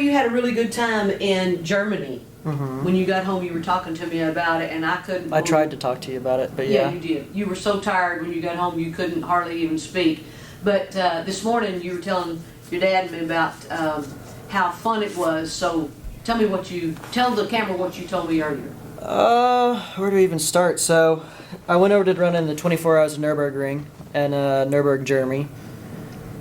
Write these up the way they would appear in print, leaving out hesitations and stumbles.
you had a really good time in Germany. Mm-hmm. When you got home, you were talking to me about it, and I couldn't. I tried to talk to you about it, but yeah, you did. You were so tired when you got home, you couldn't hardly even speak. But this morning, you were telling your dad and me about how fun it was. So tell the camera what you told me earlier. Where do we even start? So I went over to run in the 24 Hours of Nurburgring in Nurburgring, Germany.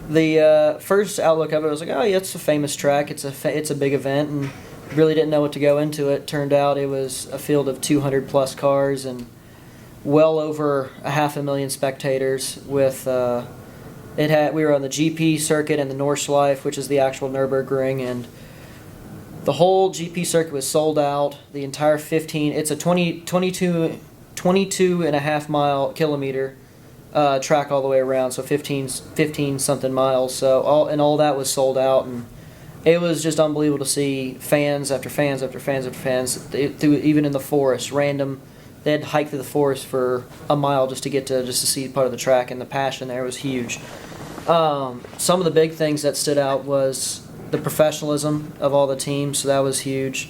The first outlook of it was like, oh yeah, it's a famous track. It's a big event, and really didn't know what to go into it. Turned out it was a field of 200 plus cars and well over 500,000 spectators. With we were on the GP circuit and the Nordschleife, which is the actual Nürburgring, and the whole GP circuit was sold out. The entire 15, it's a 22 and a half kilometer track all the way around, so 15 something miles. So all that was sold out, and it was just unbelievable to see fans after fans after fans after fans even in the forest. Random, they had to hike through the forest for a mile just to see part of the track, and the passion there was huge. Some of the big things that stood out was the professionalism of all the teams, so that was huge.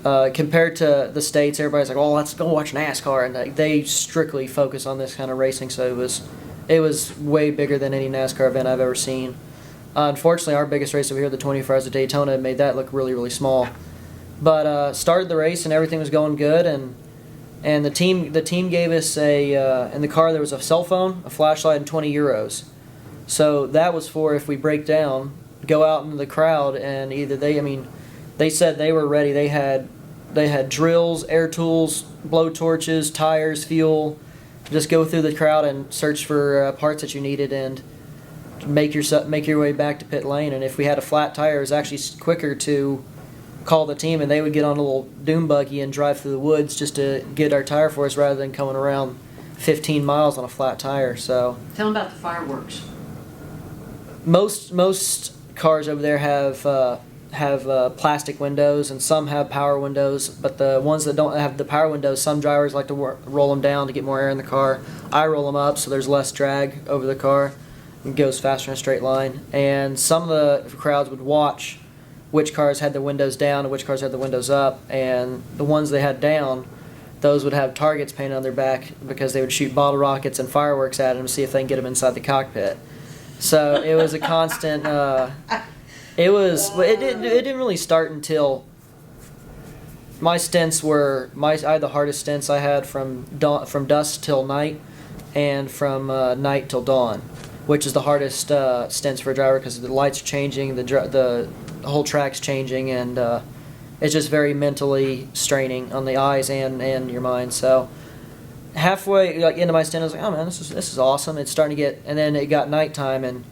Compared to the States, everybody's like, "Oh, let's go watch NASCAR," and they strictly focus on this kind of racing. So it was way bigger than any NASCAR event I've ever seen. Unfortunately, our biggest race over here, the 24 Hours of Daytona, made that look really, really small. But started the race and everything was going good, and the team gave us in the car there was a cell phone, a flashlight, and €20. So that was for if we break down, go out into the crowd, and either they said they were ready. They had drills, air tools, blow torches, tires, fuel. Just go through the crowd and search for parts that you needed and make your way back to pit lane. And if we had a flat tire, it was actually quicker to call the team, and they would get on a little dune buggy and drive through the woods just to get our tire for us rather than coming around 15 miles on a flat tire. So tell them about the fireworks. Most cars over there have plastic windows, and some have power windows, but the ones that don't have the power windows, some drivers like to roll them down to get more air in the car. I roll them up so there's less drag over the car. It goes faster in a straight line. And some of the crowds would watch which cars had the windows down and which cars had the windows up, and the ones they had down, those would have targets painted on their back because they would shoot bottle rockets and fireworks at them to see if they can get them inside the cockpit. So it was a constant. It didn't really start until my stints were I had the hardest stints I had from dusk till night, and from night till dawn, which is the hardest stints for a driver because the lights are changing, the whole track's changing, and it's just very mentally straining on the eyes and your mind. So halfway into my stint, I was like, oh man, this is awesome. It's starting to get, and then it got nighttime and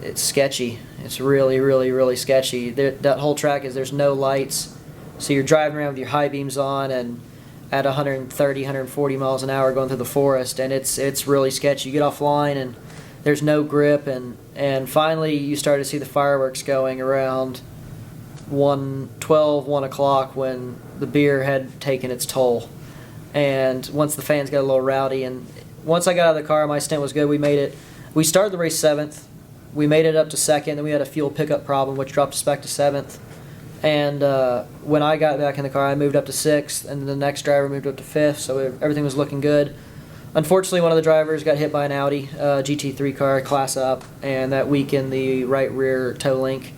it's sketchy. It's really, really, really sketchy. That whole track there's no lights, so you're driving around with your high beams on and at 130, 140 miles an hour going through the forest, and it's really sketchy. You get offline and there's no grip, and finally you start to see the fireworks going around 1 o'clock when the beer had taken its toll. And once the fans got a little rowdy, and once I got out of the car, my stint was good. We started the race 7th. We made it up to 2nd, then we had a fuel pickup problem, which dropped us back to 7th. And when I got back in the car, I moved up to 6th, and the next driver moved up to 5th, so everything was looking good. Unfortunately, one of the drivers got hit by an Audi GT3 car, class up, and that weakened the right rear toe link,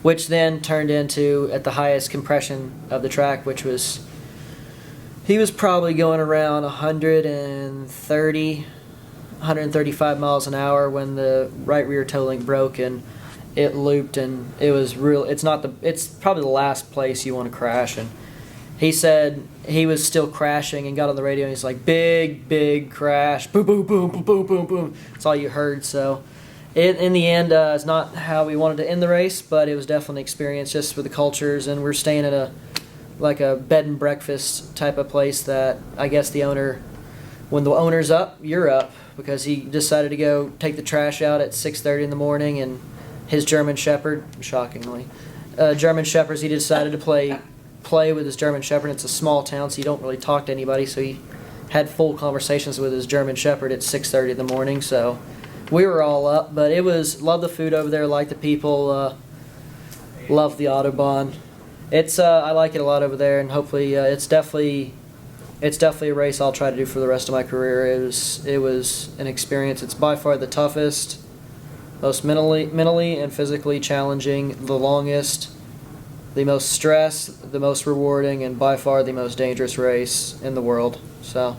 which then turned into, at the highest compression of the track, which was, he was probably going around 135 miles an hour when the right rear toe link broke and it looped, and it was real. It's probably the last place you want to crash. And he said he was still crashing and got on the radio and he's like, big crash, boom, boom, boom, boom, boom, boom, boom. That's all you heard. So in the end, it's not how we wanted to end the race, but it was definitely an experience just with the cultures. And we're staying at a bed and breakfast type of place that I guess the owner, when the owner's up, you're up, because he decided to go take the trash out at 6:30 in the morning, and his German Shepherd, shockingly, German Shepherds, he decided to play with his German Shepherd. It's a small town, so you don't really talk to anybody, so he had full conversations with his German Shepherd at 6:30 in the morning. So we were all up, but love the food over there, like the people. Love the Autobahn. It's I like it a lot over there, and hopefully it's definitely a race I'll try to do for the rest of my career. It was an experience. It's by far the toughest, most mentally and physically challenging, the longest, the most stress, the most rewarding, and by far the most dangerous race in the world. So,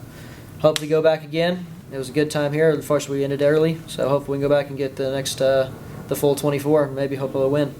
hope to go back again. It was a good time here. Unfortunately, we ended early, so hopefully we can go back and get the next the full 24. Maybe hopefully we'll win.